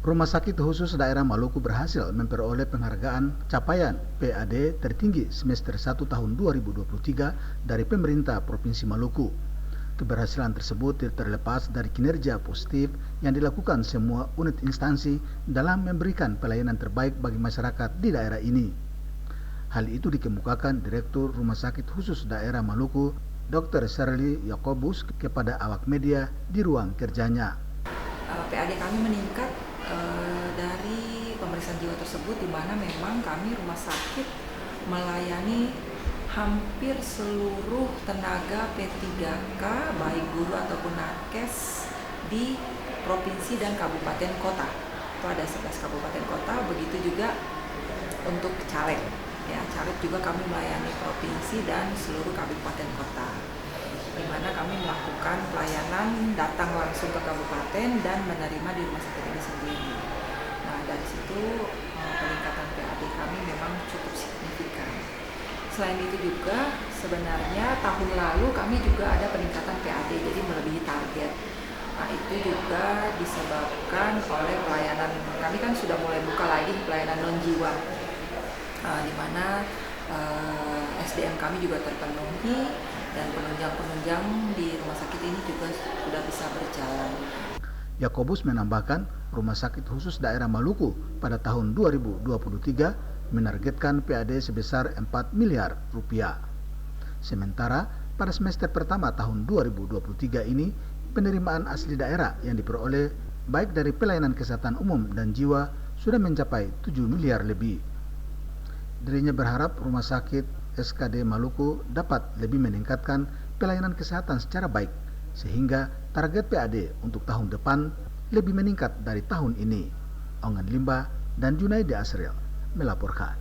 Rumah Sakit Khusus Daerah Maluku berhasil memperoleh penghargaan capaian PAD tertinggi semester 1 tahun 2023 dari pemerintah Provinsi Maluku. Keberhasilan tersebut terlepas dari kinerja positif yang dilakukan semua unit instansi dalam memberikan pelayanan terbaik bagi masyarakat di daerah ini. Hal itu dikemukakan Direktur Rumah Sakit Khusus Daerah Maluku, Dr. Shirley Yakobus, kepada awak media di ruang kerjanya. PAD kami meningkat dari pemeriksaan jiwa tersebut, di mana memang kami rumah sakit melayani hampir seluruh tenaga P3K, baik guru ataupun nakes di provinsi dan kabupaten kota. Itu ada 11 kabupaten kota, begitu juga untuk caleg. Ya, caleg juga kami melayani provinsi dan seluruh kabupaten kota, di mana kami melakukan pelayanan datang langsung ke kabupaten dan menerima di rumah sakit ini sendiri. Nah, dari situ peningkatan PAD kami memang cukup signifikan. Selain itu juga sebenarnya tahun lalu kami juga ada peningkatan PAD, jadi melebihi target. Nah, itu juga disebabkan oleh pelayanan, kami kan sudah mulai buka lagi pelayanan non-jiwa, di mana SDM kami juga terpenuhi dan penunjang-penunjang di rumah sakit ini juga sudah bisa berjalan. Yakobus menambahkan, Rumah Sakit Khusus Daerah Maluku pada tahun 2023 menargetkan PAD sebesar 4 miliar rupiah. Sementara pada semester pertama tahun 2023 ini, penerimaan asli daerah yang diperoleh baik dari pelayanan kesehatan umum dan jiwa sudah mencapai 7 miliar lebih. Dirinya berharap Rumah Sakit SKD Maluku dapat lebih meningkatkan pelayanan kesehatan secara baik, sehingga target PAD untuk tahun depan lebih meningkat dari tahun ini. Ongan Limba dan Junaidi Asriel melaporkan.